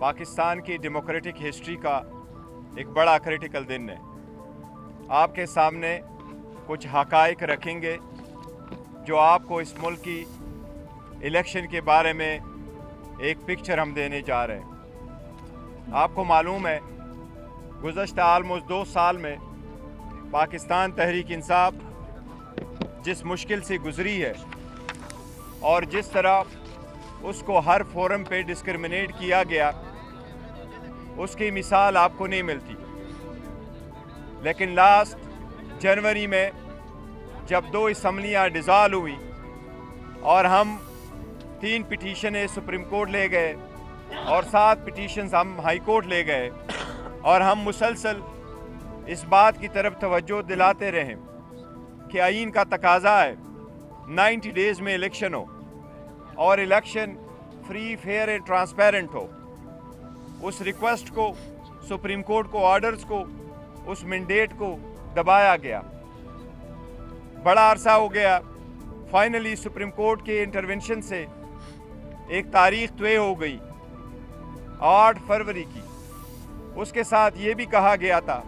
पाकिस्तान की democratic history का एक बड़ा क्रिटिकल दिन है। आपके सामने कुछ हक़ाइक़ रखेंगे जो आपको इस मुल्क की इलेक्शन के बारे में एक पिक्चर हम देने जा रहे हैं। आपको मालूम है गुज़श्ता आलमोस्ट 2 साल में पाकिस्तान तहरीक इंसाफ जिस मुश्किल से गुज़री है और जिस तरह उसको हर फोरम पे डिस्क्रिमिनेट किया गया, उसकी मिसाल आपको नहीं मिलती। लेकिन लास्ट जनवरी में जब 2 असम्बलियाँ डिज़ाल्व हुई और हम 3 पिटीशनें सुप्रीम कोर्ट ले गए और 7 पिटीशन्स हम हाई कोर्ट ले गए और हम मुसलसल इस बात की तरफ तवज्जो दिलाते रहे कि आईन का तकाजा है 90 डेज़ में इलेक्शन हो और election free, fair and transparent हो। उस रिक्वेस्ट को, सुप्रीम कोर्ट को, ऑर्डर्स को, उस मैंडेट को दबाया गया। बड़ा अरसा हो गया, फाइनली सुप्रीम कोर्ट के इंटरवेंशन से एक तारीख तय हो गई 8 फरवरी की। उसके साथ ये भी कहा गया था,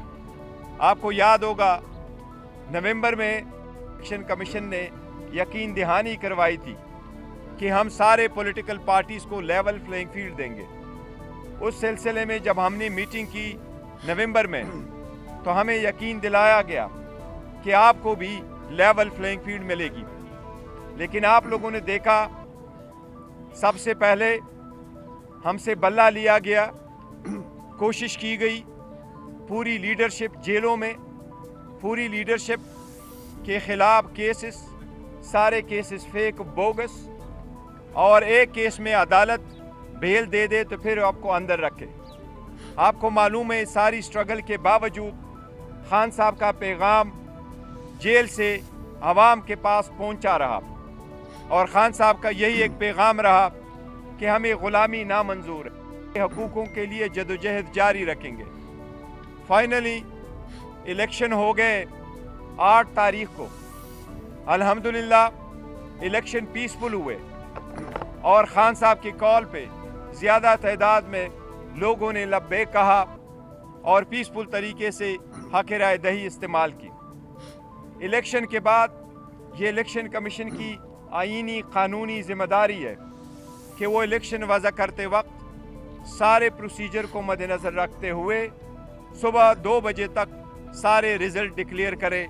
आपको याद होगा नवंबर में इलेक्शन कमीशन ने यकीन दहानी करवाई थी कि हम सारे पॉलिटिकल पार्टीज़ को लेवल प्लेइंग फील्ड देंगे। उस सिलसिले में जब हमने मीटिंग की नवंबर में तो हमें यकीन दिलाया गया कि आपको भी लेवल प्लेइंग फील्ड मिलेगी। लेकिन आप लोगों ने देखा, सबसे पहले हमसे बल्ला लिया गया, कोशिश की गई, पूरी लीडरशिप जेलों में, पूरी लीडरशिप के ख़िलाफ़ केसेस, सारे केसेस फेक, बोगस, और एक केस में अदालत बेल दे दे तो फिर आपको अंदर रखे। आपको मालूम है सारी स्ट्रगल के बावजूद खान साहब का पैगाम जेल से आवाम के पास पहुंचा रहा और खान साहब का यही एक पैगाम रहा कि हमें ग़ुलामी नामंजूर है, हकूक़ों के लिए जदोजहद जारी रखेंगे। फाइनली इलेक्शन हो गए 8 तारीख को। अल्हम्दुलिल्लाह इलेक्शन पीसफुल हुए और खान साहब की कॉल पे ज़्यादा तादाद में लोगों ने लब्बैक कहा और पीसफुल तरीके से हक़ राय दही इस्तेमाल की। इलेक्शन के बाद ये इलेक्शन कमीशन की आईनी कानूनी ज़िम्मेदारी है कि वो इलेक्शन वज़ा करते वक्त सारे प्रोसीजर को मद्देनज़र रखते हुए सुबह 2 बजे तक सारे रिज़ल्ट डिक्लेयर करे।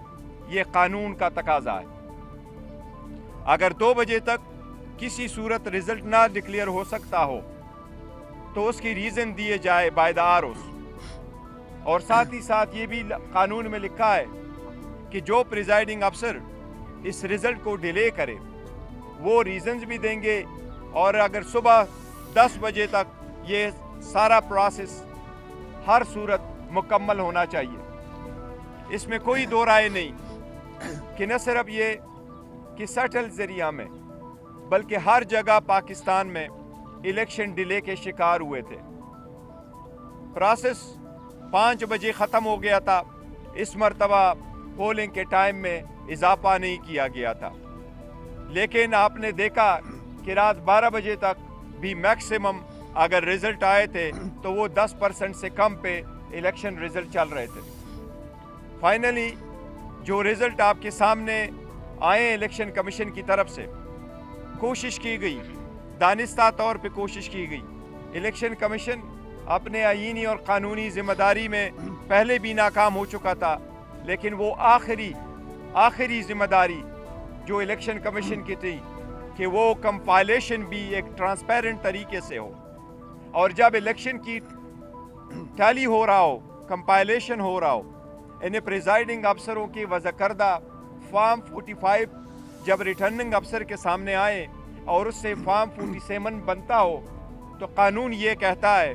ये कानून का तकाजा है। अगर 2 बजे तक किसी सूरत रिज़ल्ट ना डिक्लेयर हो सकता हो तो उसकी रीज़न दिए जाए बाय द आरओस। और साथ ही साथ ये भी कानून में लिखा है कि जो प्रिजाइडिंग अफसर इस रिज़ल्ट को डिले करे वो रीज़न्स भी देंगे और अगर सुबह 10 बजे तक ये सारा प्रोसेस हर सूरत मुकम्मल होना चाहिए। इसमें कोई दो राय नहीं कि न सिर्फ ये कि सटल ज़रिया में बल्कि हर जगह पाकिस्तान में इलेक्शन डिले के शिकार हुए थे। प्रोसेस 5 बजे ख़त्म हो गया था। इस मरतबा पोलिंग के टाइम में इजाफा नहीं किया गया था, लेकिन आपने देखा कि रात 12 बजे तक भी मैक्सिमम अगर रिज़ल्ट आए थे तो वो 10% से कम पे इलेक्शन रिज़ल्ट चल रहे थे। फाइनली जो रिज़ल्ट आपके सामने आए इलेक्शन कमीशन की तरफ से, कोशिश की गई, दानिस्ता तौर पे कोशिश की गई। इलेक्शन कमीशन अपने आईनी और कानूनी ज़िम्मेदारी में पहले भी नाकाम हो चुका था, लेकिन वो आखिरी ज़िम्मेदारी जो इलेक्शन कमीशन की थी कि वो कंपाइलेशन भी एक ट्रांसपेरेंट तरीके से हो और जब इलेक्शन की टैली हो रहा हो, कंपाइलेशन हो रहा हो, इन्हें प्रिजाइडिंग अफसरों की वज़ा करदा फॉर्म 45 जब रिटर्निंग अफसर के सामने आए और उससे फॉर्म 47 बनता हो तो कानून ये कहता है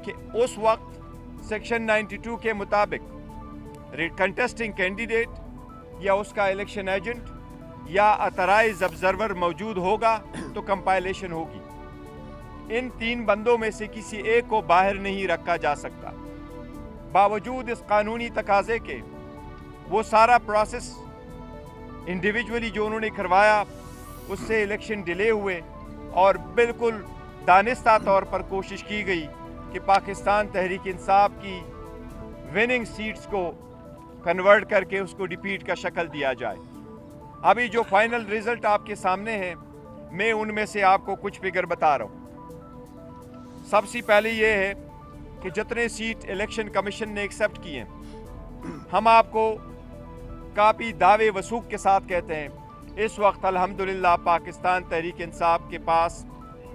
कि उस वक्त सेक्शन 92 के मुताबिक कंटेस्टिंग कैंडिडेट या उसका इलेक्शन एजेंट या ऑथराइज्ड ऑब्जर्वर मौजूद होगा तो कंपाइलेशन होगी। इन 3 बंदों में से किसी एक को बाहर नहीं रखा जा सकता। बावजूद इस कानूनी तकाजे के वो सारा प्रोसेस इंडिविजुअली जो उन्होंने करवाया उससे इलेक्शन डिले हुए और बिल्कुल दानिस्ता तौर पर कोशिश की गई कि पाकिस्तान तहरीक इंसाफ की विनिंग सीट्स को कन्वर्ट करके उसको डिफीट का शक्ल दिया जाए। अभी जो फाइनल रिजल्ट आपके सामने है, मैं उनमें से आपको कुछ फिगर बता रहा हूँ। सबसे पहले ये है कि जितने सीट इलेक्शन कमीशन ने एक्सेप्ट किए, हम आपको काफ़ी दावे वसूख के साथ कहते हैं, इस वक्त अल्हम्दुलिल्लाह पाकिस्तान तहरीक इंसाफ के पास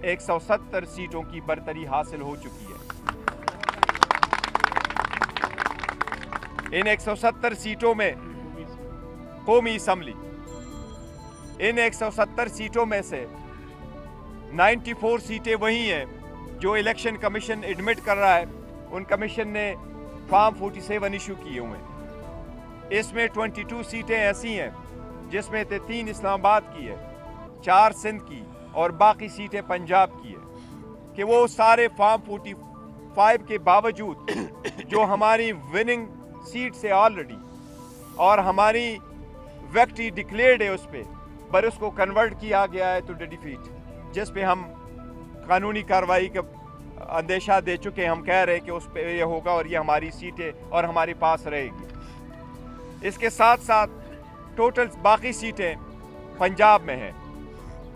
170 सीटों की बरतरी हासिल हो चुकी है। इन 170 सीटों में कौमी असम्बली, इन 170 सीटों में से 94 सीटें वही हैं जो इलेक्शन कमीशन एडमिट कर रहा है। उन कमीशन ने फॉर्म 47 इशू किए हुए हैं। इसमें 22 सीटें ऐसी हैं जिसमें 3 इस्लामाबाद की है, 4 सिंध की और बाकी सीटें पंजाब की है, कि वो सारे फॉर्म 45 के बावजूद जो हमारी विनिंग सीट से ऑलरेडी और हमारी विक्ट्री डिक्लेयर्ड है उस पर उसको कन्वर्ट किया गया है टू डिफीट, जिस पे हम कानूनी कार्रवाई का अंदेशा दे चुके हैं। हम कह रहे हैं कि उस पे ये होगा और ये हमारी सीटें और हमारे पास रहेगी। इसके साथ साथ टोटल बाकी सीटें पंजाब में हैं।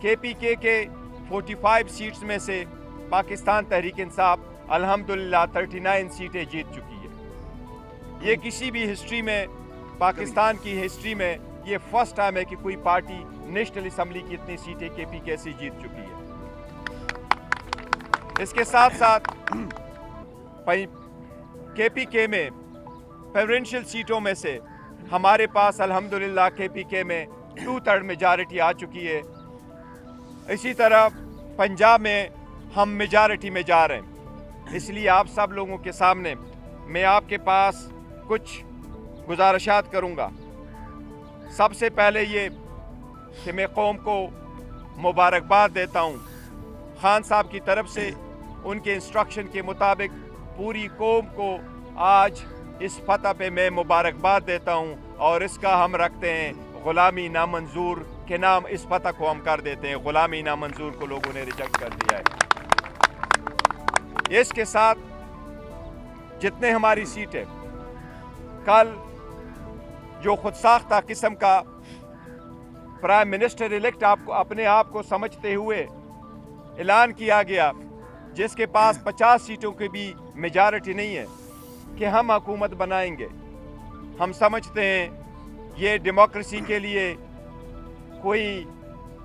KPK के 45 सीट्स में से पाकिस्तान तहरीक इंसाफ अल्हम्दुलिल्लाह 39 सीटें जीत चुकी है। ये किसी भी हिस्ट्री में, पाकिस्तान की हिस्ट्री में ये फर्स्ट टाइम है कि कोई पार्टी नेशनल असम्बली की इतनी सीटें KPK से जीत चुकी है। इसके साथ साथ KPK में प्रेफरेंशियल सीटों में से हमारे पास अल्हम्दुलिल्लाह KPK में 2/3 मेजॉरिटी आ चुकी है। इसी तरह पंजाब में हम मेजॉरिटी में जा रहे हैं। इसलिए आप सब लोगों के सामने मैं आपके पास कुछ गुजारिशात करूंगा। सबसे पहले ये कि मैं कौम को मुबारकबाद देता हूं। खान साहब की तरफ से उनके इंस्ट्रक्शन के मुताबिक पूरी कौम को आज इस फतह पे मैं मुबारकबाद देता हूं और इसका हम रखते हैं गुलामी नामंजूर के नाम। इस फतह को हम कर देते हैं, गुलामी नामंजूर को लोगों ने रिजेक्ट कर दिया है। इसके साथ जितने हमारी सीटें, कल जो खुद साख्ता किस्म का प्राइम मिनिस्टर इलेक्ट आपको अपने आप को समझते हुए ऐलान किया गया, जिसके पास 50 सीटों की भी मेजॉरिटी नहीं है, कि हम हुकूमत बनाएंगे। हम समझते हैं ये डेमोक्रेसी के लिए कोई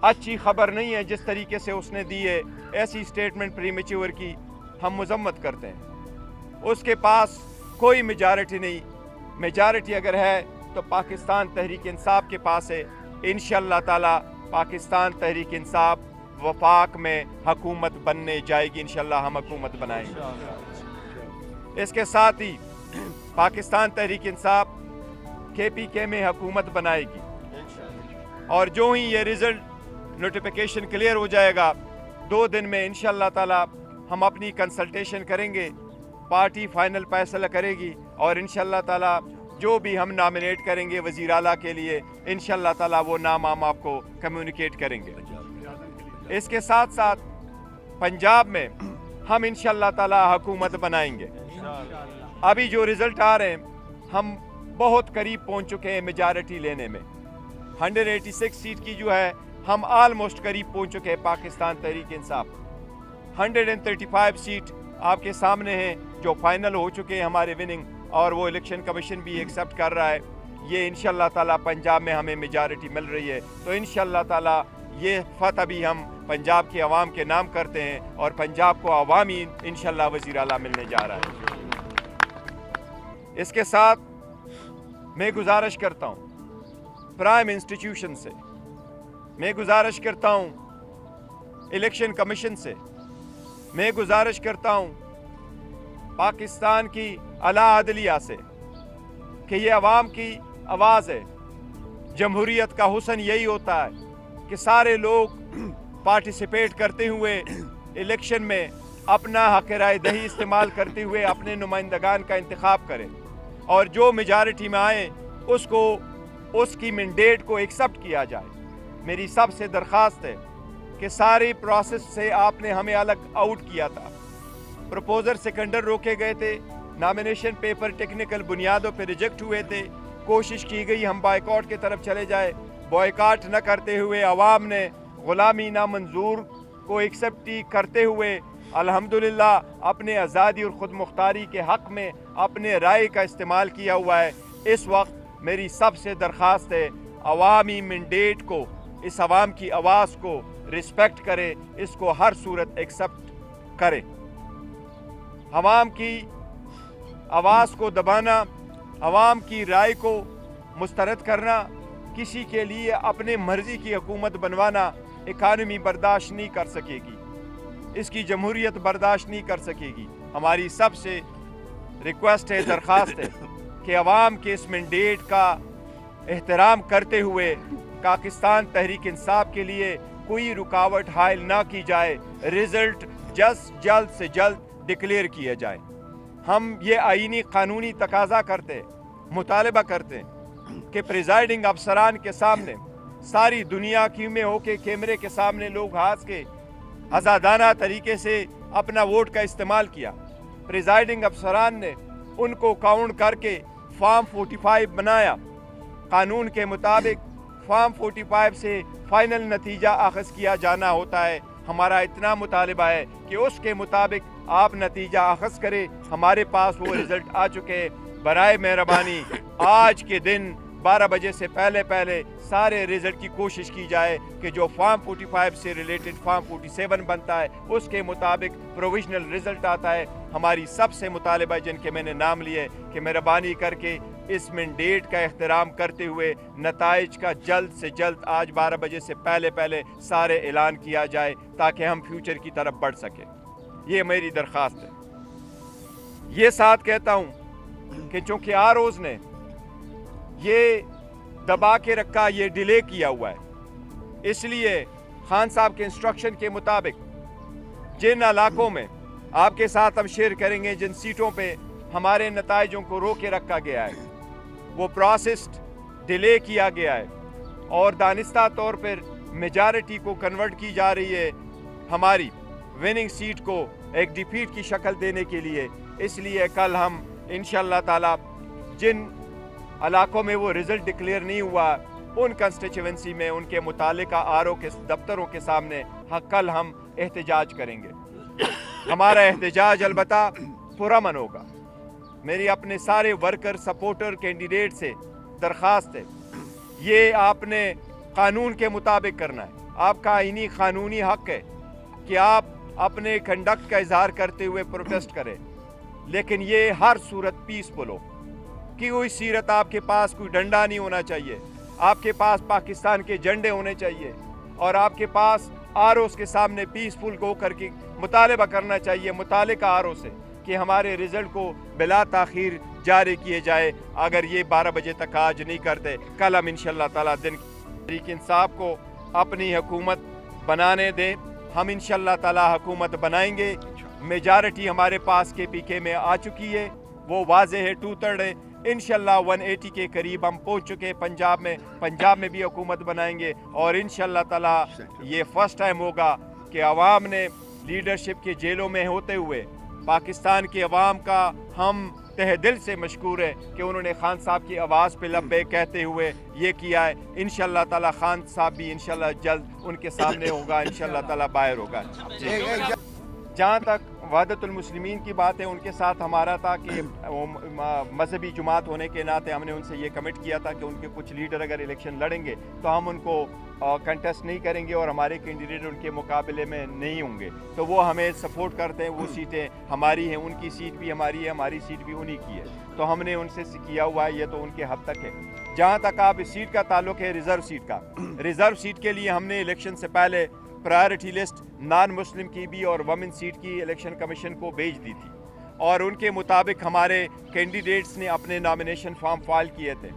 अच्छी खबर नहीं है जिस तरीके से उसने दी है। ऐसी स्टेटमेंट प्रीमेच्योर की हम मजम्मत करते हैं। उसके पास कोई मेजॉरिटी नहीं। मेजॉरिटी अगर है तो पाकिस्तान तहरीक इंसाफ के पास है। इंशाअल्लाह ताला पाकिस्तान तहरीक इंसाफ वफाक में हुकूमत बनने जाएगी। इंशाअल्लाह हम हुकूमत बनाएंगे। इसके साथ ही पाकिस्तान तहरीक इंसाफ KPK में हुकूमत बनाएगी और जो ही ये रिजल्ट नोटिफिकेशन क्लियर हो जाएगा, 2 दिन में इंशाअल्लाह ताला हम अपनी कंसल्टेशन करेंगे, पार्टी फाइनल फैसला करेगी और इंशाअल्लाह ताला जो भी हम नॉमिनेट करेंगे वज़ीर आला के लिए, इंशाअल्लाह ताला वो नाम हम आपको कम्युनिकेट करेंगे। इसके साथ साथ पंजाब में हम इंशाअल्लाह ताला हुकूमत बनाएंगे। अभी जो रिजल्ट आ रहे हैं, हम बहुत करीब पहुंच चुके हैं मेजॉरिटी लेने में। 186 सीट की जो है हम ऑलमोस्ट करीब पहुंच चुके हैं पाकिस्तान तहरीक इंसाफ। 135 सीट आपके सामने हैं जो फाइनल हो चुके हैं हमारे विनिंग, और वो इलेक्शन कमीशन भी एक्सेप्ट कर रहा है। ये इंशाअल्लाह ताला पंजाब में हमें मेजॉरिटी मिल रही है, तो इंशाअल्लाह ताला ये फतह भी हम पंजाब की आवाम के नाम करते हैं और पंजाब को अवामी इंशाअल्लाह वज़ीर आला मिलने जा रहा है। इसके साथ मैं गुजारिश करता हूँ प्राइम इंस्टीट्यूशन से, मैं गुजारिश करता हूँ इलेक्शन कमीशन से, मैं गुजारिश करता हूँ पाकिस्तान की आला अदलिया से कि ये अवाम की आवाज़ है। जमहूरियत का हुस्न यही होता है कि सारे लोग पार्टिसिपेट करते हुए इलेक्शन में अपना हक़ राय दही इस्तेमाल करते हुए अपने नुमाइंदगान का इंतखाब करें और जो मेजॉरिटी में आए उसको उसकी मैंडेट को एक्सेप्ट किया जाए। मेरी सबसे दरख्वास्त है कि सारी प्रोसेस से आपने हमें अलग आउट किया था। प्रपोजर सिकंदर रोके गए थे, नॉमिनेशन पेपर टेक्निकल बुनियादों पर रिजेक्ट हुए थे, कोशिश की गई हम बायकॉट की तरफ चले जाए, बॉयकॉट न करते हुए अवाम ने ग़ुलामी नामंजूर को एक्सेप्ट करते हुए अल्हम्दुलिल्लाह अपने आज़ादी और ख़ुद मुख्तारी के हक़ में अपने राय का इस्तेमाल किया हुआ है। इस वक्त मेरी सबसे दरख्वास्त है, अवामी मैंडेट को, इस अवाम की आवाज़ को रिस्पेक्ट करे, इसको हर सूरत एक्सेप्ट करे। अवाम की आवाज़ को दबाना, अवाम की राय को मुस्तरद करना, किसी के लिए अपने मर्जी की हुकूमत बनवाना इकानमी बर्दाश्त नहीं कर सकेगी, इसकी जमहूरियत बर्दाश्त नहीं कर सकेगी। हमारी सबसे रिक्वेस्ट है, दरख्वास्त है कि अवाम के इस मैंडेट का एहतराम करते हुए पाकिस्तान तहरीक इंसाफ के लिए कोई रुकावट हायल ना की जाए, रिजल्ट जल्द से जल्द डिक्लेयर किए जाए। हम ये आईनी कानूनी तकाजा करते, मुतालबा करते कि प्रिजाइडिंग अफसरान के सामने सारी दुनिया की में होके कैमरे के सामने लोग हाथ के आज़ादाना तरीके से अपना वोट का इस्तेमाल किया। प्रिजाइडिंग अफसरान ने उनको काउंट करके फॉर्म 45 बनाया। कानून के मुताबिक फॉर्म 45 से फाइनल नतीजा अखज़ किया जाना होता है। हमारा इतना मुतालिबा है कि उसके मुताबिक आप नतीजा अखज़ करें। हमारे पास वो रिज़ल्ट आ चुके हैं। बराए मेहरबानी आज के दिन 12 बजे से पहले सारे रिज़ल्ट की कोशिश की जाए कि जो फॉर्म 45 से रिलेटेड फॉर्म 47 बनता है उसके मुताबिक प्रोविजनल रिज़ल्ट आता है। हमारी सबसे मुतालिबा जिनके मैंने नाम लिए कि मेहरबानी करके इस मैंडेट का एहतराम करते हुए नताइज का जल्द से जल्द आज 12 बजे से पहले सारे ऐलान किया जाए ताकि हम फ्यूचर की तरफ बढ़ सकें। ये मेरी दरख्वास्त है। ये साथ कहता हूँ कि चूँकि आरओज़ ने ये दबा के रखा, ये डिले किया हुआ है, इसलिए खान साहब के इंस्ट्रक्शन के मुताबिक जिन इलाकों में आपके साथ हम शेयर करेंगे, जिन सीटों पे हमारे नताइजों को रोक के रखा गया है, वो प्रोसेस डिले किया गया है और दानिस्ता तौर पर मेजॉरिटी को कन्वर्ट की जा रही है हमारी विनिंग सीट को एक डिफीट की शक्ल देने के लिए। इसलिए कल हम इंशाअल्लाह ताला जिन इलाकों में वो रिज़ल्ट डिक्लेयर नहीं हुआ उन कंस्टिट्यूएंसी में उनके मुतालिका आरओ के दफ्तरों के सामने कल हम एहतजाज करेंगे। हमारा एहतजाज अलबत्ता पुरअमन होगा। मेरी अपने सारे वर्कर सपोर्टर कैंडिडेट से दरख्वास्त है, ये आपने कानून के मुताबिक करना है। आपका आईनी कानूनी हक है कि आप अपने कंडक्ट का इजहार करते हुए प्रोटेस्ट करें, लेकिन ये हर सूरत पीसफुल हो कि कोई सीरत आपके पास कोई डंडा नहीं होना चाहिए, आपके पास पाकिस्तान के झंडे होने चाहिए और आपके पास आरओज़ के सामने पीसफुल गो करके मुतालबा करना चाहिए मुतालिका आरओ से कि हमारे रिज़ल्ट को बिला ताख़ीर जारी किए जाए। अगर ये 12 बजे तक आज नहीं करते, कल हम इंशाअल्लाह ताला दिन तहरीक इंसाफ को अपनी हुकूमत बनाने दें। हम इंशाअल्लाह ताला हुकूमत बनाएंगे। मेजॉरिटी हमारे पास KPK में आ चुकी है, वो वाज़े है, 2/3 है। इंशाअल्लाह 180 के करीब हम पहुंच चुके हैं पंजाब में भी हुकूमत बनाएंगे और इंशाअल्लाह ताला ये फर्स्ट टाइम होगा कि अवाम ने लीडरशिप के जेलों में होते हुए पाकिस्तान की अवाम का हम तहे दिल से मशकूर है कि उन्होंने खान साहब की आवाज़ पे लब्बैक कहते हुए ये किया है। इंशाअल्लाह ताला खान साहब भी इंशाअल्लाह जल्द उनके सामने होगा, इंशाअल्लाह ताला बाहर होगा। जहाँ तक वहदतुल मुस्लिमीन की बात है, उनके साथ हमारा था कि मजहबी जुमात होने के नाते हमने उनसे ये कमिट किया था कि उनके कुछ लीडर अगर इलेक्शन लड़ेंगे तो हम उनको कंटेस्ट नहीं करेंगे और हमारे कैंडिडेट उनके मुकाबले में नहीं होंगे, तो वो हमें सपोर्ट करते हैं। वो सीटें हमारी हैं, उनकी सीट भी हमारी है, हमारी सीट भी उन्हीं की है, तो हमने उनसे किया हुआ है, ये तो उनके हद तक है। जहाँ तक आप इस सीट का ताल्लुक है रिज़र्व सीट का, रिज़र्व सीट के लिए हमने इलेक्शन से पहले प्रायोरिटी लिस्ट नॉन मुस्लिम की भी और वमेन सीट की इलेक्शन कमीशन को भेज दी थी और उनके मुताबिक हमारे कैंडिडेट्स ने अपने नॉमिनेशन फॉर्म फाइल किए थे,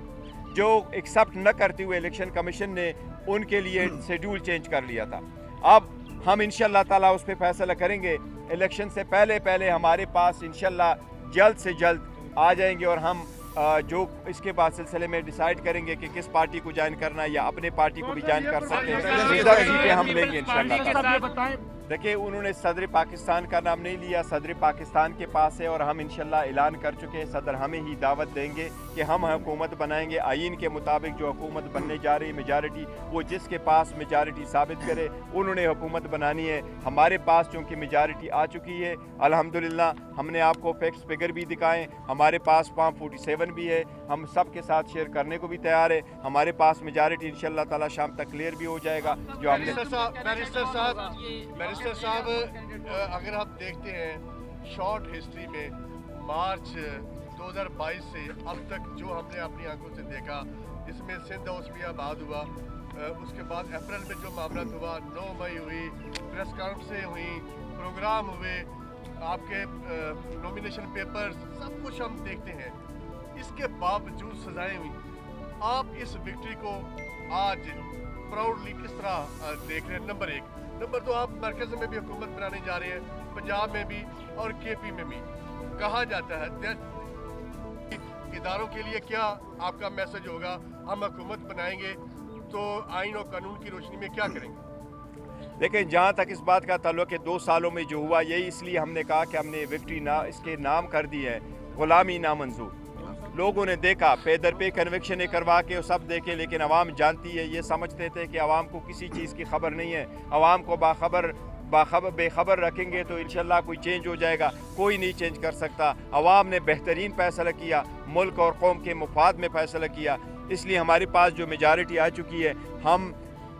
जो एक्सेप्ट न करते हुए इलेक्शन कमीशन ने उनके लिए शेड्यूल चेंज कर लिया था। अब हम इंशाअल्लाह ताला उस पर फैसला करेंगे। इलेक्शन से पहले हमारे पास इंशाअल्लाह जल्द से जल्द आ जाएंगे और हम जो इसके बाद सिलसिले में डिसाइड करेंगे कि किस पार्टी को ज्वाइन करना है या अपने पार्टी को भी ज्वाइन कर सकते हैं। रिजर्व सीटें हम लेंगे इंशाअल्लाह। देखिए उन्होंने सदर पाकिस्तान का नाम नहीं लिया, सदर पाकिस्तान के पास है और हम इंशाल्लाह ऐलान कर चुके हैं, सदर हमें ही दावत देंगे कि हम हुकूमत बनाएंगे आइन के मुताबिक। जो हुकूमत बनने जा रही है मेजॉरिटी, वो जिसके पास मेजॉरिटी साबित करे उन्होंने हुकूमत बनानी है। हमारे पास चूँकि मेजॉरिटी आ चुकी है अल्हम्दुलिल्लाह, हमने आपको फैक्ट्स फिगर भी दिखाएं, हमारे पास फॉर्म 47 भी है, हम सब के साथ शेयर करने को भी तैयार है। हमारे पास मेजॉरिटी इंशाल्लाह ताला शाम तक क्लियर भी हो जाएगा। जो हमने बैरिस्टर साहब अगर आप देखते हैं शॉर्ट हिस्ट्री में मार्च 2022 से अब तक जो हमने अपनी आंखों से देखा, इसमें सिंध ओस्मियाबाद हुआ, उसके बाद अप्रैल में जो मामला हुआ, 9 मई हुई, प्रेस कॉन्फ्रेंसें हुई, प्रोग्राम हुए, आपके नॉमिनेशन पेपर्स, सब कुछ हम देखते हैं। इसके बावजूद सजाएं हुई। आप इस विक्ट्री को आज प्राउडली किस तरह देख रहे हैं? नंबर एक। नंबर दो, आप मरकज़ में भी हुकूमत बनाने जा रहे हैं, पंजाब में भी और केपी में भी। कहा जाता है इदारों के लिए क्या आपका मैसेज होगा? हम हुकूमत बनाएंगे तो आइन और कानून की रोशनी में क्या करेंगे? लेकिन जहाँ तक इस बात का ताल्लुक है 2 सालों में जो हुआ, यही इसलिए हमने कहा कि हमने विक्ट्री ना इसके नाम कर दी है गुलामी नामंजूर। लोगों ने देखा, पे दर पे कन्विक्शन करवा के सब देखे, लेकिन अवाम जानती है, ये समझते थे कि अवाम को किसी चीज़ की खबर नहीं है। अवाम को बेखबर रखेंगे तो इंशाल्लाह कोई चेंज हो जाएगा, कोई नहीं चेंज कर सकता। अवाम ने बेहतरीन फैसला किया, मुल्क और कौम के मुफाद में फैसला किया, इसलिए हमारे पास जो मेजॉरिटी आ चुकी है, हम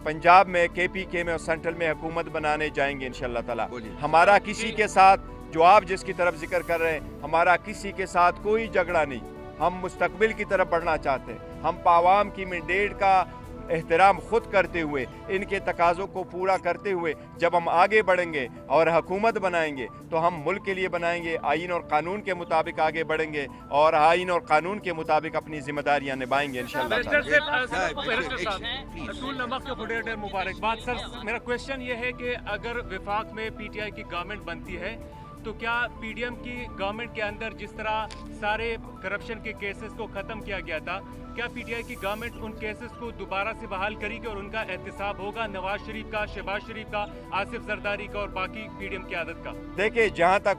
पंजाब में KPK में और सेंट्रल में हुकूमत बनाने जाएंगे इंशाल्लाह ताला। हमारा किसी के साथ, जो आप जिसकी तरफ जिक्र कर रहे हैं, हमारा किसी के साथ कोई झगड़ा नहीं। हम मुस्तकबिल की तरफ बढ़ना चाहते हैं। हम आवाम की मैंडेट का एहतराम खुद करते हुए, इनके तकाज़ों को पूरा करते हुए जब हम आगे बढ़ेंगे और हुकूमत बनाएंगे तो हम मुल्क के लिए बनाएंगे, आइन और कानून के मुताबिक आगे बढ़ेंगे और आइन और कानून के मुताबिक अपनी जिम्मेदारियां निभाएंगे इंशाल्लाह। मुबारकबाद सर। मेरा क्वेश्चन ये है कि अगर विफाक में PTI की गवर्नमेंट बनती है तो क्या PDM की गवर्नमेंट के अंदर जिस तरह सारे करप्शन के केसेस को ख़त्म किया गया था, क्या PTI की गवर्नमेंट उन केसेस को दोबारा से बहाल करेगी और उनका एहतिसाब होगा नवाज शरीफ का, शहबाज शरीफ का, आसिफ जरदारी का और बाकी PDM की आदत का? देखिए, जहाँ तक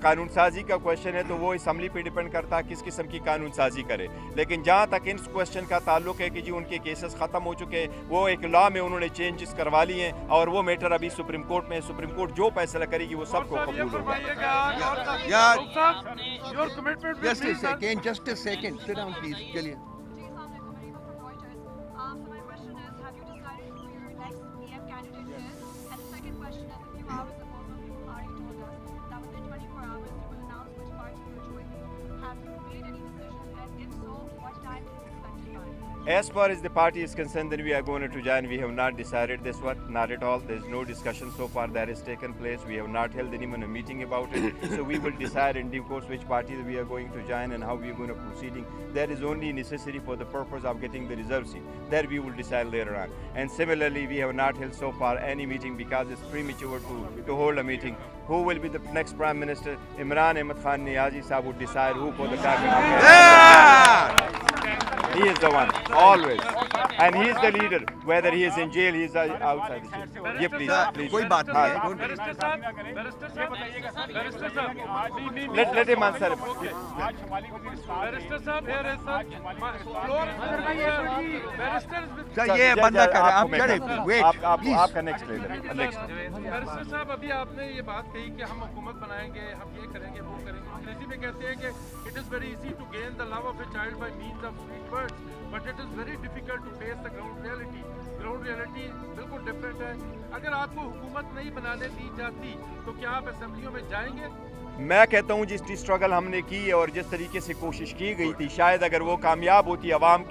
कानून साजी का क्वेश्चन है तो वो असम्बली पे डिपेंड करता है किस किस्म की कानून साजी करे। लेकिन जहाँ तक इन क्वेश्चन का ताल्लुक है कि जी उनके केसेस ख़त्म हो चुके हैं, वो एक लॉ में उन्होंने चेंजेस करवा लिए हैं और वो मैटर अभी सुप्रीम कोर्ट में है। सुप्रीम कोर्ट जो फैसला करेगी वो सबको कबूल होगा। Just a second. Sit down, please. चलिए। As far as the party is concerned, then we are going to join. We have not decided this one, not at all. There is no discussion so far that has taken place. We have not held anyone a meeting about it. So we will decide in due course which party we are going to join and how we are going to proceeding. That is only necessary for the purpose of getting the reserve seat. That we will decide later on. And similarly, we have not held so far any meeting because it's premature to hold a meeting. Who will be the next Prime Minister? Imran Ahmad Khan Niazi Sahab would decide who for the cabinet. He is the one, always. And he is the leader. Whether he is in jail, he is outside the jail. Yeah, please. कोई बात नहीं। Let him answer. Sir ये बंदा कर रहा है, आप चले वेट आपका नेक्स्ट बैरिस्टर साहब, अभी आपने ये बात कही कि हम हुकूमत बनाएंगे, हम ये करेंगे, वो करेंगे। अंग्रेजी में कहते हैं कि it is very easy to gain the love of a child by means of sweet words, but it is very difficult to face the ground reality. Ground reality बिल्कुल डिफरेंट है। अगर आपको हुकूमत नहीं बनाने दी जाती तो क्या आप असेंबलियों में जाएंगे? मैं कहता हूँ जिस स्ट्रगल हमने की है और जिस तरीके से कोशिश की गई थी, शायद अगर वो कामयाब होती आवाम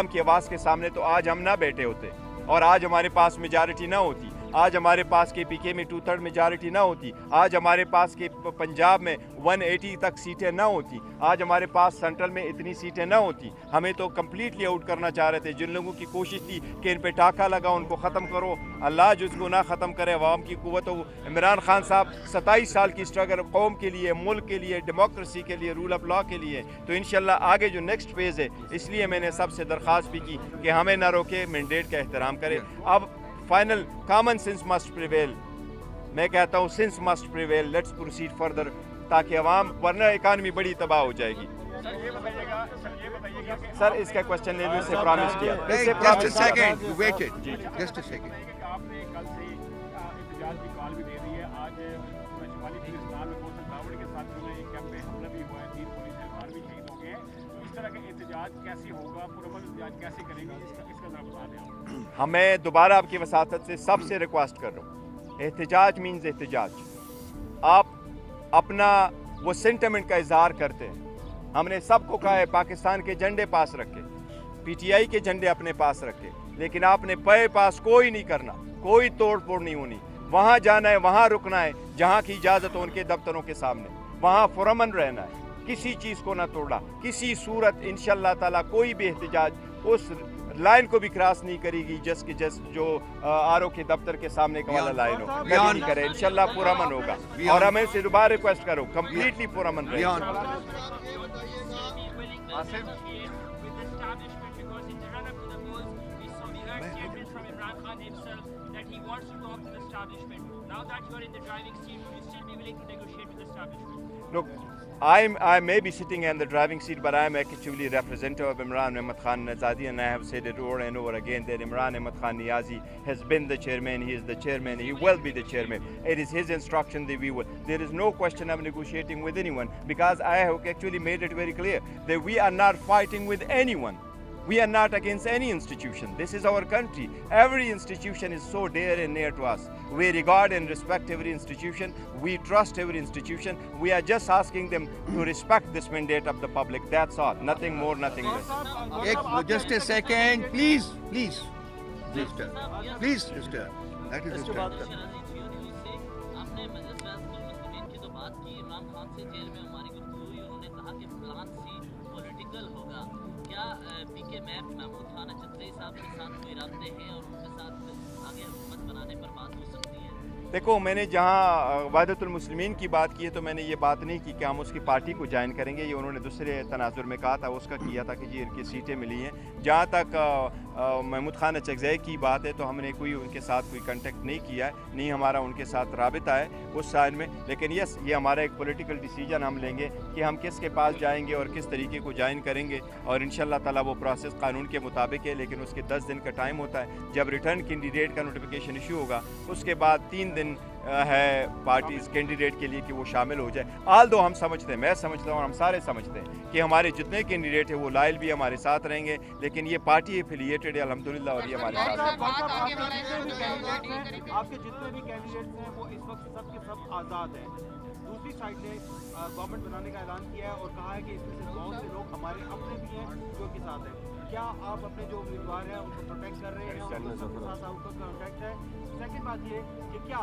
की आवाज़ के सामने तो आज हम ना बैठे होते और आज हमारे पास मेजॉरिटी ना होती। आज हमारे पास KPK में 2/3 मेजॉरिटी ना होती। आज हमारे पास के पंजाब में 180 तक सीटें ना होती। आज हमारे पास सेंट्रल में इतनी सीटें ना होती। हमें तो कम्प्लीटली आउट करना चाह रहे थे। जिन लोगों की कोशिश थी कि इन पे टाका लगा, उनको ख़त्म करो, अल्लाह जिसको ना ख़त्म करे, अवाम की कुव्वत हो। इमरान खान साहब 27 साल की स्ट्रगल कौम के लिए, मुल्क के लिए, डेमोक्रेसी के लिए, रूल ऑफ लॉ के लिए, तो इंशाल्लाह आगे जो नेक्स्ट फेज़ है, इसलिए मैंने सबसे दरख्वास्त भी की कि हमें ना रोके, मैंडेट का एहतराम करें। अब final common sense must prevail. मैं कहता हूँ since must prevail, let's proceed further, ताकि अवाम, वरना इकानमी बड़ी तबाह हो जाएगी। सर इसका क्वेश्चन ले लो, इससे प्रॉमिस किया, Hey, इससे just a प्रॉमिस किया। second. You waited. Just a second. आपने कल से एहतजाज की कॉल भी दे दी है। आज शिमाली पाकिस्तान में मौसम दावड़ के साथ जो है एक कैंप पे हमला भी हुआ है, 3 पुलिस एहलकार भी शहीद हो गए हैं। इस तरह का एहतजाज कैसे होगा, पुरअमन एहतजाज कैसे करेंगे, इसका जरा बता दें आप। हमें दोबारा आपकी वसातत से सबसे रिक्वेस्ट कर रहा हूँ, एहतजाज मीन्स एहतजाज। आप अपना वो सेंटिमेंट का इजहार करते हैं। हमने सबको कहा है पाकिस्तान के झंडे पास रखे, पीटीआई के झंडे अपने पास रखे, लेकिन आपने पे पास कोई नहीं करना, कोई तोड़ फोड़ नहीं होनी। वहाँ जाना है, वहाँ रुकना है जहाँ की इजाज़त हो उनके दफ्तरों के सामने, वहाँ पुरअमन रहना है, किसी चीज़ को ना तोड़ना। किसी सूरत इंशाअल्लाह ताला कोई भी एहतजाज उस लाइन को भी क्रॉस नहीं करेगी जस्ट जो आरओ के दफ्तर के सामने का वाला लाइन हो, कभी नहीं करे। इंशाअल्लाह पुरअमन होगा। और हमें से दोबारा रिक्वेस्ट करो, कंप्लीटली पुरअमन रहे। Look, I may be sitting in the driving seat, but I am actually representative of Imran Ahmad Khan Nazadi, and I have said it over and over again that Imran Ahmad Khan Niazi has been the chairman, he is the chairman, he will be the chairman. It is his instruction that we will. There is no question of negotiating with anyone, because I have actually made it very clear that we are not fighting with anyone. We are not against any institution. This is our country. Every institution is so dear and near to us. We regard and respect every institution. We trust every institution. We are just asking them to respect this mandate of the public. That's all. Nothing more, nothing less. Just a second. Please. Mister. Please, mister. That is mister. आपने मजलिस मुस्लिमीन की तो बात की, इमरान खान से jail में हमारी गुफ्तगू हुई, उन्होंने कहा कि प्लान सी पॉलिटिकल होगा। क्या पीके मैप महमूद खान चतरई साहब के साथ कोई राब्ते हैं और उनके साथ आगे हुकूमत बनाने पर बात हो सकती है? देखो, मैंने जहाँ वहदतुल मुस्लिमीन की बात की है तो मैंने ये बात नहीं की कि हम उसकी पार्टी को ज्वाइन करेंगे। ये उन्होंने दूसरे तनाजुर में कहा था, उसका किया था कि जी इनकी सीटें मिली हैं। जहाँ तक महमूद खान अचकज़ई की बात है तो हमने कोई उनके साथ कोई कांटेक्ट नहीं किया है, नहीं हमारा उनके साथ राबिता है उस साइड में। लेकिन यस, ये हमारा एक पॉलिटिकल डिसीजन हम लेंगे कि हम किसके पास जाएंगे और किस तरीके को ज्वाइन करेंगे, और इंशाअल्लाह ताला वो प्रोसेस कानून के मुताबिक है। लेकिन उसके 10 दिन का टाइम होता है। जब रिटर्न कैंडिडेट का नोटिफिकेशन इशू होगा उसके बाद 3 दिन है पार्टीज कैंडिडेट के लिए कि वो शामिल हो जाए। आल दो हम समझते हैं, मैं समझता हूँ और हम सारे समझते हैं कि हमारे जितने कैंडिडेट हैं वो लायल भी हमारे साथ रहेंगे, लेकिन ये पार्टी एफिलिएटेड है अल्हम्दुलिल्लाह, और ये हमारे साथ है। आपके जितने भी कैंडिडेट्स हैं वो इस वक्त सब के सब आज़ाद हैं। दूसरी साइड ने गवर्नमेंट बनाने का ऐलान किया है और कहा है कि इसमें से बहुत से लोग हमारे अपने भी हैं जो के साथ हैं। क्या आप अपने जो उम्मीदवार हैं उनको प्रोटेक्ट कर रहे हैं, उनके साथ आपका कॉन्टैक्ट है? सेकंड बात ये कि क्या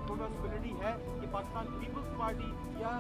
कोई पॉसिबिलिटी है कि पाकिस्तान पीपल्स पार्टी या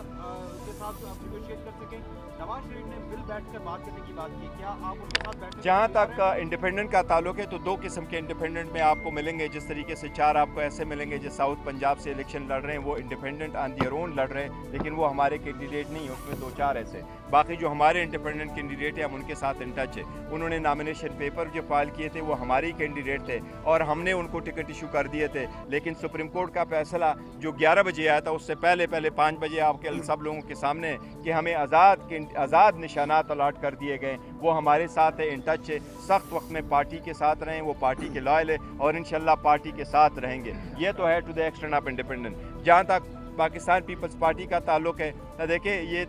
के साथ आप नेगोशिएट कर सकें? नवाज शरीफ ने बिल बैठकर बात करने की बात की, क्या आप उनके साथ बैठ? जहाँ तक इंडिपेंडेंट का ताल्लुक है तो 2 किस्म के इंडिपेंडेंट में आपको मिलेंगे। जिस तरीके से 4 आपको ऐसे मिलेंगे जो साउथ पंजाब से इलेक्शन लड़ रहे हैं, वो इंडिपेंडेंट ऑन देयर ओन लड़ रहे हैं, लेकिन वो हमारे कैंडिडेट नहीं है। उसमें 2-4 ऐसे बाकी जो हमारे इंडिपेंडेंट कैंडिडेट हैं हम उनके साथ इन टच है। उन्होंने नॉमिनेशन पेपर जो फाइल किए थे वो हमारे ही कैंडिडेट थे और हमने उनको टिकट इशू कर दिए थे। लेकिन सुप्रीम कोर्ट का फैसला जो 11 बजे आया था उससे पहले 5 बजे आपके सब लोगों के सामने कि हमें आज़ाद निशानात अलॉट कर दिए गए। वो हमारे साथ है, इन टच है। सख्त वक्त में पार्टी के साथ रहें, वो पार्टी के लॉयल है और इंशाल्लाह पार्टी के साथ रहेंगे। ये तो है to the extent of independent. जहाँ तक पाकिस्तान पीपल्स पार्टी का ताल्लुक है, देखिए ये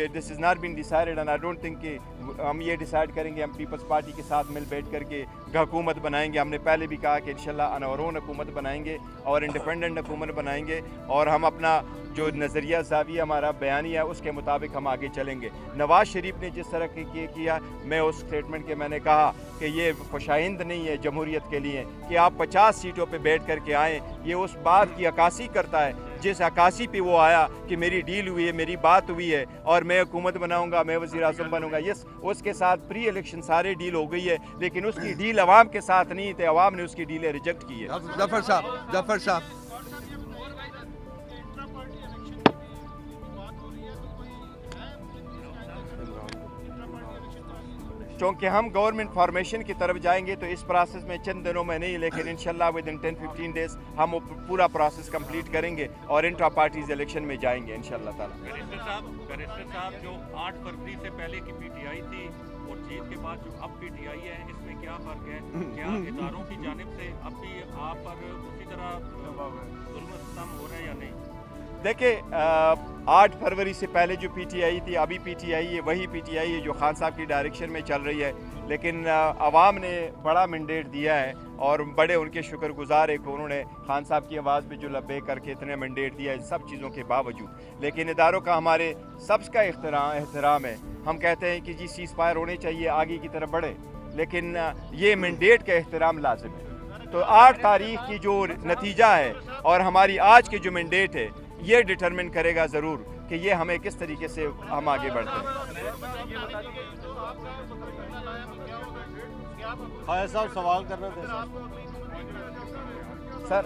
this is not been decided and I don't think कि हम ये डिसाइड करेंगे हम पीपल्स पार्टी के साथ मिल बैठ करके हुकूमत बनाएंगे। हमने पहले भी कहा कि इंशाल्लाह अनवरोन हुकूमत बनाएंगे और इंडिपेंडेंट हुकूमत बनाएंगे और हम अपना जो नज़रिया ज़ाविया हमारा बयानी है उसके मुताबिक हम आगे चलेंगे। नवाज़ शरीफ ने जिस तरह के किया, मैं उस स्टेटमेंट के मैंने कहा कि ये खुशाइंद नहीं है जमहूरियत के लिए कि आप 50 सीटों पे बैठ करके आएँ। ये उस बात की अक्कासी करता है जिस अक्कासी पे वो आया कि मेरी डील हुई है, मेरी बात हुई है और मैं हुकूमत बनाऊंगा, मैं वज़ीर आज़म बनूंगा। यस, उसके साथ प्री इलेक्शन सारे डील हो गई है, लेकिन उसकी डील अवाम के साथ नहीं थे, अवाम ने उसकी डीलें रिजेक्ट की है। जफर साहब चूँकि हम गवर्नमेंट फॉर्मेशन की तरफ जाएंगे तो इस प्रोसेस में चंद दिनों में नहीं, लेकिन इंशाल्लाह विद इन 10-15 डेज हम वो पूरा प्रोसेस कंप्लीट करेंगे और इंट्रा पार्टीज इलेक्शन में जाएंगे इंशाल्लाह ताला। बैरिस्टर साहब जो 8 फरवरी से पहले की पीटीआई थी और जीत के बाद जो अब पीटीआई है, इसमें क्या फ़र्क है? क्या इदारों की जानिब से अब भी आप पर उसी तरह जुल्म सितम हो रहा है या नहीं? देखिए 8 फरवरी से पहले जो पीटीआई थी, अभी पीटीआई है वही पीटीआई है जो खान साहब की डायरेक्शन में चल रही है, लेकिन आवाम ने बड़ा मैंडेट दिया है और बड़े उनके शुक्रगुजार है कि उन्होंने खान साहब की आवाज़ पे जो लब्बे करके इतने मैंडेट दिया है सब चीज़ों के बावजूद। लेकिन इदारों का हमारे सबका एहतराम है। हम कहते हैं कि जी सीज़ फायर होने चाहिए, आगे की तरफ बढ़े, लेकिन ये मैंडेट का एहतराम लाजिम है। तो 8 तारीख की जो नतीजा है और हमारी आज की जो मैंडेट है ये डिटरमिन करेगा ज़रूर कि ये हमें किस तरीके से हम आगे बढ़ते हैं। हाँ साहब सवाल कर रहे थे सर।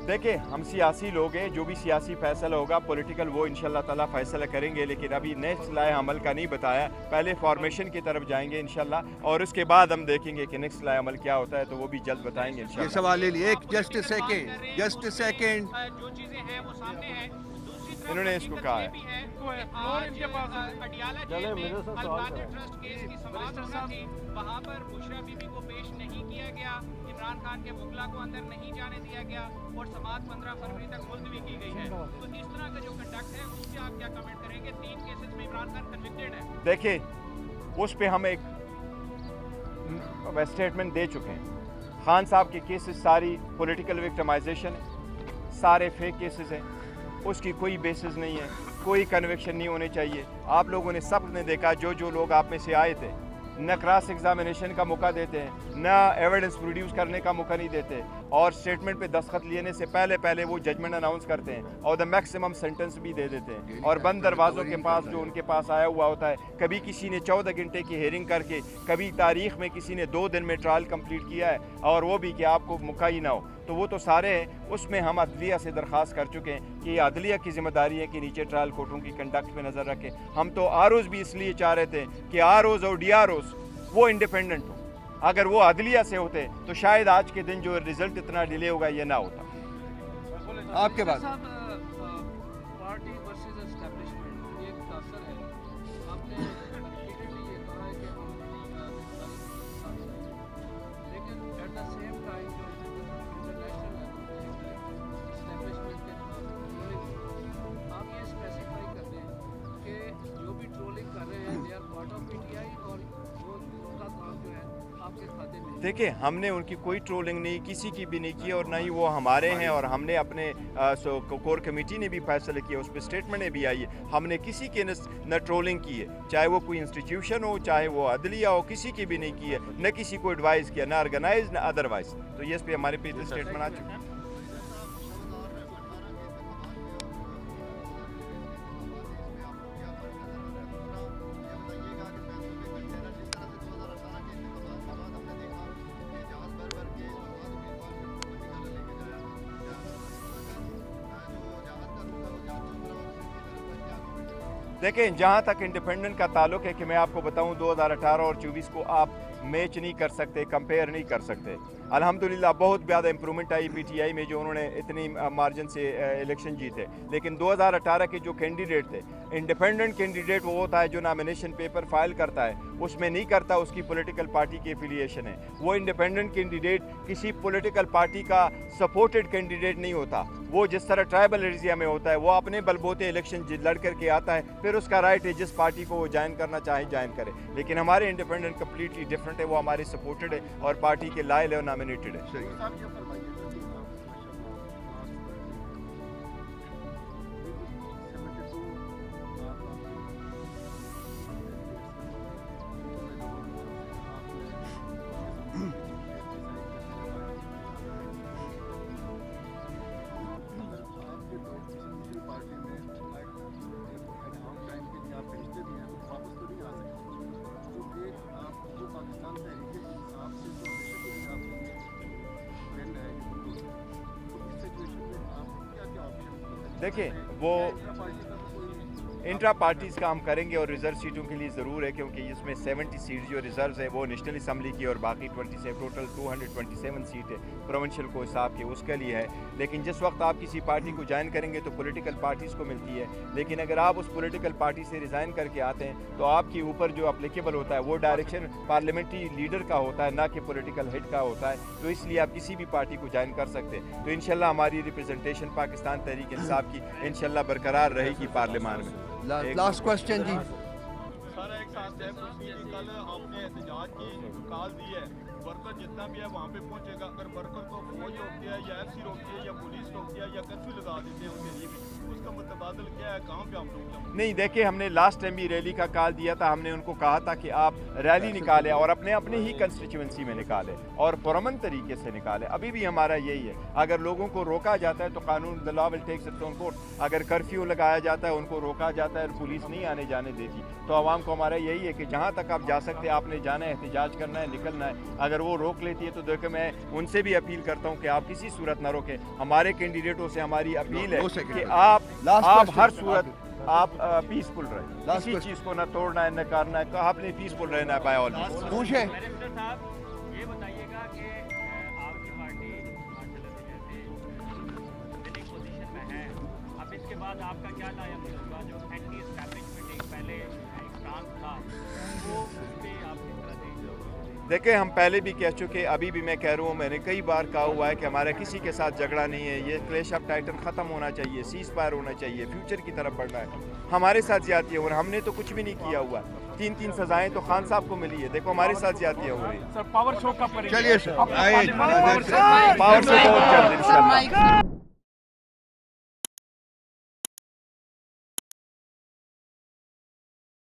देखिए हम सियासी लोग हैं, जो भी सियासी फैसला होगा पॉलिटिकल वो इंशाल्लाह ताला फैसला करेंगे, लेकिन अभी नेक्स्ट लाए अमल का नहीं बताया। पहले फॉर्मेशन की तरफ जाएंगे इंशाल्लाह और उसके बाद हम देखेंगे कि नेक्स्ट लाए अमल क्या होता है, तो वो भी जल्द बताएंगे ये इंशाल्लाह। सवाल ले लिए, एक जस्ट सेकेंड जो चीजें हैं वो सामने हैं। दूसरी तरफ इन्होंने इसको कहा है। भी है कि आज अडियाला जेल में अल-कादिर ट्रस्ट केस की समाअत होना थी, वहां पर बुशरा बीबी को पेश नहीं किया गया, इमरान खान के वकला को अंदर नहीं जाने दिया गया और समाअत 15 फरवरी तक मुलतवी की गई है। तो इस तरह का जो कंडक्ट है उस पर आप क्या कमेंट करेंगे? 3 केसेस में इमरान खान कन्विक्टेड है। देखिए उस पे हम एक स्टेटमेंट दे चुके हैं। खान साहब के केसेस सारी पॉलिटिकल विक्टिमाइजेशन है, सारे फेक केसेस हैं, उसकी कोई बेसिस नहीं है, कोई कन्विक्शन नहीं होने चाहिए। आप लोगों ने सब ने देखा, जो लोग आप में से आए थे न क्रॉस एग्जामिनेशन का मौका देते हैं, न एविडेंस प्रोड्यूस करने का मौका नहीं देते और स्टेटमेंट पे दस्तखत लेने से पहले वो जजमेंट अनाउंस करते हैं और द मैक्सिमम सेंटेंस भी दे देते हैं। और बंद दरवाज़ों के पास जो उनके पास आया हुआ होता है, कभी किसी ने 14 घंटे की हेयरिंग करके, कभी तारीख में किसी ने 2 दिन में ट्रायल कंप्लीट किया है और वो भी कि आपको मौका ही ना हो, तो वो तो सारे हैं। उसमें हम अदलिया से दरख्वास्त कर चुके हैं कि अदलिया की जिम्मेदारी है कि नीचे ट्रायल कोर्टों की कंडक्ट पे नज़र रखें। हम तो आरओज़ भी इसलिए चाह रहे थे कि आरओज़ और डीआरओज़ वो इंडिपेंडेंट हो। अगर वो अदलिया से होते तो शायद आज के दिन जो रिजल्ट इतना डिले होगा ये ना होता। आपके बाद पार्टी वर्सेस एस्टैब्लिशमेंट ये एक असर है। आपने रिपीटेडली ये कहा है कि हम लेकिन एट द सेम टाइम जो इंटरनेशनल एस्टैब्लिशमेंट के खिलाफ आप ये स्पेसिफाई कर दें कि जो भी ट्रोलिंग कर रहे हैं they are part of PTI और वो उनका काम जो है आपके खाते में। देखिए हमने उनकी कोई ट्रोलिंग नहीं, किसी की भी नहीं की और ना ही वो हमारे हैं, और हमने अपने कोर कमेटी ने भी फैसला किया, उस पर स्टेटमेंट भी आई है, हमने किसी की न ट्रोलिंग की है, चाहे वो कोई इंस्टीट्यूशन हो, चाहे वो अदलिया हो, किसी की भी नहीं की है, न किसी को एडवाइस किया, ना ऑर्गेनाइज न अदरवाइज। तो ये इस पर हमारे पे स्टेटमेंट आ चुका है। देखें जहाँ तक इंडिपेंडेंट का ताल्लुक है कि मैं आपको बताऊँ 2018 और 24 को आप मैच नहीं कर सकते, कंपेयर नहीं कर सकते। अल्हम्दुलिल्लाह बहुत ज़्यादा इंप्रूवमेंट आई पीटीआई में, जो उन्होंने इतनी मार्जिन से इलेक्शन जीते। लेकिन 2018 के जो कैंडिडेट थे, इंडिपेंडेंट कैंडिडेट वो होता है जो नॉमिनेशन पेपर फाइल करता है, उसमें नहीं करता उसकी पॉलिटिकल पार्टी की एफिलिएशन है। वो इंडिपेंडेंट कैंडिडेट किसी पॉलिटिकल पार्टी का सपोर्टेड कैंडिडेट नहीं होता। वो जिस तरह ट्राइबल एरिया में होता है, वो अपने बलबूते इलेक्शन लड़ करके आता है, फिर उसका राइट है जिस पार्टी को वो ज्वाइन करना चाहे ज्वाइन करे। लेकिन हमारे इंडिपेंडेंट कम्प्लीटली डिफरेंट है, वो हमारे सपोर्टेड है और पार्टी के लायल है, नॉमिनेटेड है। देखें वो इंट्रा पार्टीज़ का हम करेंगे और रिज़र्व सीटों के लिए ज़रूर है, क्योंकि इसमें 70 सीट जो रिज़र्व है वो नेशनल असम्बली की और बाकी 27 टोटल 227 सीट है प्रोविंशियल को हिसाब के उसके लिए है। लेकिन जिस वक्त आप किसी पार्टी को ज्वाइन करेंगे तो पॉलिटिकल पार्टीज़ को मिलती है, लेकिन अगर आप उस पॉलिटिकल पार्टी से रिज़ाइन करके आते हैं तो आपके ऊपर जो अप्लीकेबल होता है वो डायरेक्शन पार्लियामेंट्री लीडर का होता है, ना कि पॉलिटिकल हेड का होता है। तो इसलिए आप किसी भी पार्टी को ज्वाइन कर सकते हैं। तो इंशाल्लाह हमारी रिप्रेजेंटेशन पाकिस्तान तहरीक इंसाफ की इंशाल्लाह बरकरार रहेगी पार्लियामान में। लास्ट क्वेश्चन जी। सर एक साथ है कल आपने एहतजाज की कॉल दी है, वर्कर जितना भी है वहाँ पे पहुँचेगा। अगर वर्कर को फौज रोकती है या एफसी रोकती है या पुलिस रोकती है या कर्फ्यू लगा देते हैं उसके लिए भी, उसका मुतबादल क्या है, कहाँ पे हम लोग जाएंगे? नहीं, देखिए हमने लास्ट टाइम भी रैली का कॉल दिया था। हमने उनको कहा था कि आप रैली निकालें और अपने अपने ही कंस्टिट्यूंसी में निकालें और पुरअमन तरीके से निकालें। अभी भी हमारा यही है, अगर लोगों को रोका जाता है तो कानून the law will take its own course. अगर कर्फ्यू लगाया जाता है, उनको रोका जाता है और पुलिस नहीं आने जाने देती, तो आवाम को हमारा यही है कि जहाँ तक आप जा सकते हैं आपने जाना है, एहतजाज करना है, निकलना है। अगर वो रोक लेती है तो देखो मैं उनसे भी अपील करता हूँ कि आप किसी सूरत ना रोकें। हमारे कैंडिडेटों से हमारी अपील है कि आप हर सूरत आप पीसफुल रहे, किसी चीज़ को ना तोड़ना है न करना है, आपने पीसफुल रहना है बाय ऑल मींस। पूछे बैरिस्टर साहब ये बताइएगा कि आपकी पार्टी माशाल्लाह से जैसे विनिंग पोजीशन में है, अब इसके बाद आपका क्या लायक होगा? जो एंटी एस्टैब्लिशमेंट एक पहले एक फ्रांस था वो उस पर आप किस तरह देखेंगे? देखिए हम पहले भी कह चुके, अभी भी मैं कह रहा हूँ, मैंने कई बार कहा हुआ है कि हमारा किसी के साथ झगड़ा नहीं है। ये क्लैश ऑफ टाइटन ख़त्म होना चाहिए, सीज फायर होना चाहिए, फ्यूचर की तरफ बढ़ना है। हमारे साथ ज्यादती है और हमने तो कुछ भी नहीं किया हुआ। 3 सजाएं तो खान साहब को मिली है, देखो हमारे साथ ज्यादतियाँ हो रही है। सर पावर शो कब करेंगे? चलिए सर पावर से बहुत जल्द इंशाल्लाह।